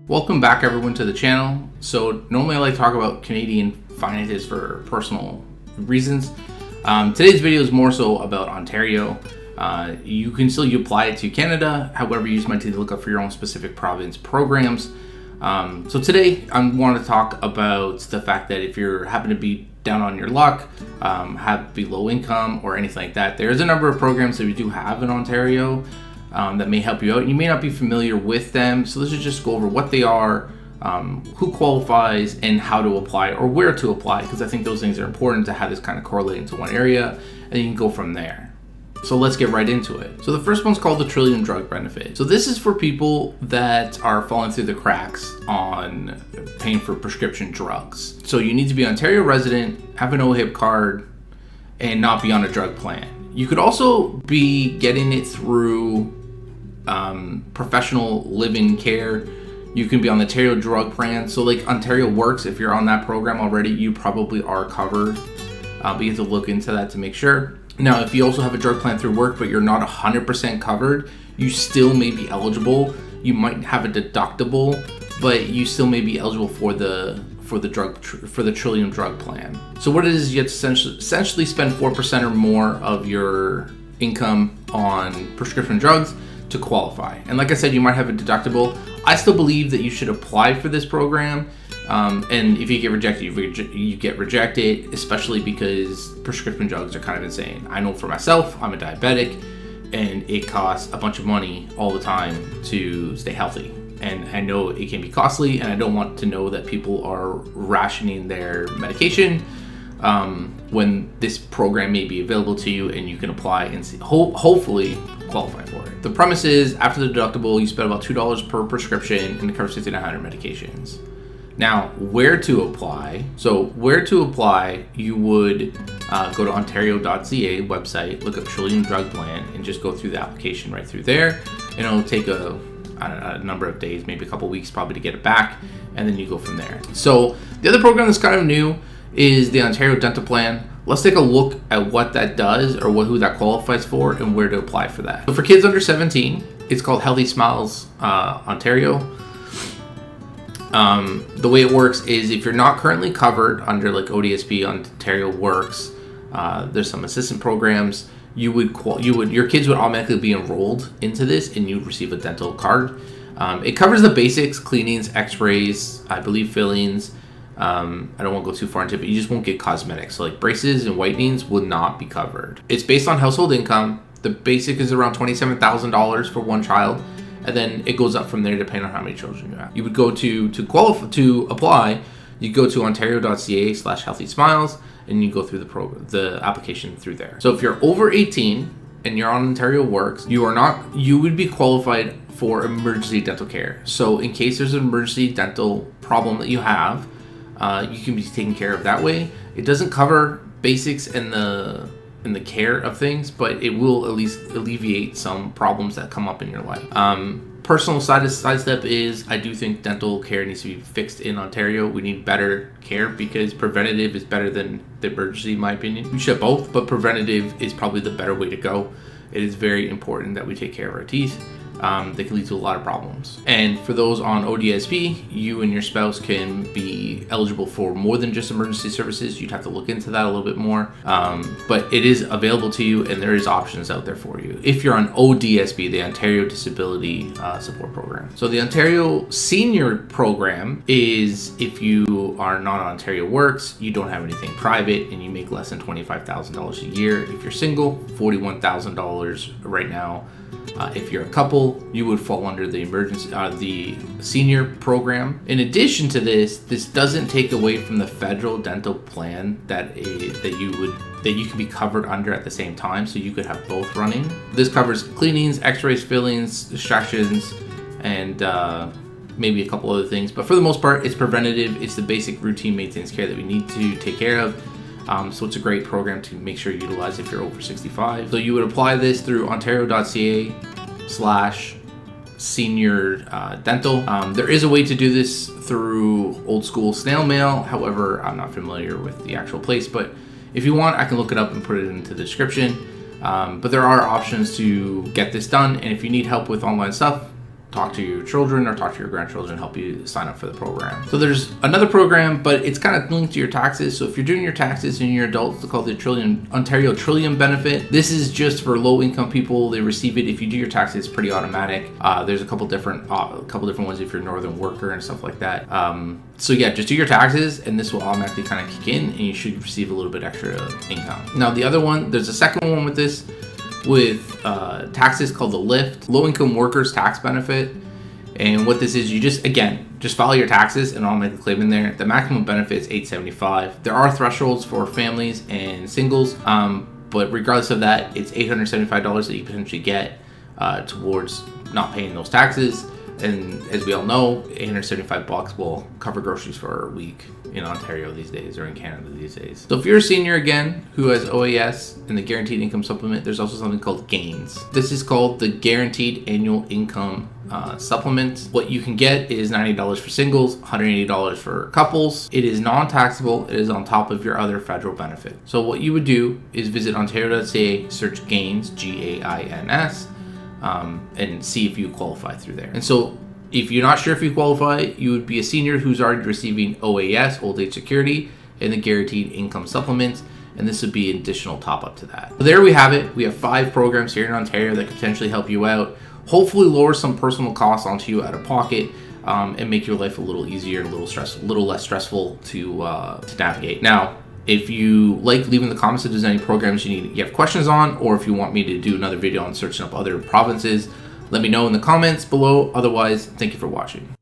Welcome back everyone to the channel. So normally I like to talk about Canadian finances for personal reasons. Today's video is more so about Ontario. You can still apply it to Canada. However, you just might need to look up for your own specific province programs. So today I want to talk about the fact that if you're happen to be down on your luck, be low income or anything like that, there's a number of programs that we do have in Ontario that may help you out. You may not be familiar with them, so let's just go over what they are, who qualifies, and how to apply or where to apply, because I think those things are important to have this kind of correlate into one area, and you can go from there. So let's get right into it. So the first one's called the Trillium Drug Benefit. So this is for people that are falling through the cracks on paying for prescription drugs. So you need to be an Ontario resident, have an OHIP card, and not be on a drug plan. You could also be getting it through professional living care. You can be on the Ontario drug plan. So like Ontario Works, if you're on that program already, you probably are covered. But you have to look into that to make sure. Now, if you also have a drug plan through work, but you're not 100% covered, you still may be eligible. You might have a deductible, but you still may be eligible for the Trillium Drug Plan. So what it is, you have to essentially spend 4% or more of your income on prescription drugs to qualify. And like I said, you might have a deductible. I still believe that you should apply for this program. And if you get rejected, you get rejected, especially because prescription drugs are kind of insane. I know for myself, I'm a diabetic, and it costs a bunch of money all the time to stay healthy. And I know it can be costly, and I don't want to know that people are rationing their medication when this program may be available to you, and you can apply and hopefully qualify for it. The premise is, after the deductible, you spend about $2 per prescription, and it covers 5,900 medications. Now, where to apply? So where to apply, you would go to ontario.ca website, look up Trillium Drug Plan, and just go through the application right through there. And it'll take a number of days, maybe a couple weeks probably to get it back, and then you go from there. So the other program that's kind of new is the Ontario Dental Plan. Let's take a look at what that does, or who that qualifies for, and where to apply for that. So for kids under 17, it's called Healthy Smiles Ontario. The way it works is, if you're not currently covered under like ODSP, Ontario Works, there's some assistant programs. Your kids would automatically be enrolled into this, and you'd receive a dental card. It covers the basics: cleanings, x-rays, I believe fillings. I don't want to go too far into it, but you just won't get cosmetics. So like braces and whitenings will not be covered. It's based on household income. The basic is around $27,000 for one child, and then it goes up from there depending on how many children you have. You would go to apply. You go to ontario.ca/healthy smiles, and you go through the application through there. So if you're over 18 and you're on Ontario Works, you would be qualified for emergency dental care. So in case there's an emergency dental problem that you have, you can be taken care of that way. It doesn't cover basics in the care of things, but it will at least alleviate some problems that come up in your life. Personal sidestep is, I do think dental care needs to be fixed in Ontario. We need better care, because preventative is better than the emergency, in my opinion. We should have both, but preventative is probably the better way to go. It is very important that we take care of our teeth. They can lead to a lot of problems. And for those on ODSP, you and your spouse can be eligible for more than just emergency services. You'd have to look into that a little bit more. But it is available to you, and there is options out there for you. If you're on ODSP, the Ontario Disability Support Program. So the Ontario Senior Program is if you are not on Ontario Works, you don't have anything private, and you make less than $25,000 a year. If you're single, $41,000 right now. If you're a couple, you would fall under the senior program. In addition to this doesn't take away from the federal dental plan that you can be covered under at the same time, so you could have both running. This covers cleanings, x-rays, fillings, extractions, and maybe a couple other things. But for the most part, it's preventative. It's the basic routine maintenance care that we need to take care of. So it's a great program to make sure you utilize if you're over 65. So you would apply this through ontario.ca/senior dental. There is a way to do this through old school snail mail. However, I'm not familiar with the actual place, but if you want, I can look it up and put it into the description. But there are options to get this done. And if you need help with online stuff, talk to your children or talk to your grandchildren and help you sign up for the program. So there's another program, but it's kind of linked to your taxes. So if you're doing your taxes and you're adults, it's called the Ontario Trillium Benefit. This is just for low income people. They receive it. If you do your taxes, it's pretty automatic. There's a couple different ones if you're a northern worker and stuff like that. So yeah, just do your taxes and this will automatically kind of kick in and you should receive a little bit extra income. Now the other one, there's a second one with this, with taxes called the LIFT, Low Income Workers Tax Benefit. And what this is, you just file your taxes and automatically claim in there. The maximum benefit is $875. There are thresholds for families and singles, but regardless of that, it's $875 that you potentially get towards not paying those taxes. And as we all know, $875 will cover groceries for a week in Ontario these days, or in Canada these days. So if you're a senior again who has OAS and the Guaranteed Income Supplement, there's also something called GAINS. This is called the Guaranteed Annual Income Supplement. What you can get is $90 for singles, $180 for couples. It is non-taxable. It is on top of your other federal benefit. So what you would do is visit ontario.ca, search GAINS, GAINS, and see if you qualify through there. And so if you're not sure if you qualify, you would be a senior who's already receiving OAS, Old Age Security, and the Guaranteed Income Supplement, and this would be an additional top up to that. So there we have it. We have 5 programs here in Ontario that could potentially help you out, hopefully lower some personal costs onto you out of pocket, and make your life a little easier, a little less stressful to navigate. Now, if you like leaving the comments if there's any programs you have questions on, or if you want me to do another video on searching up other provinces, let me know in the comments below. Otherwise, thank you for watching.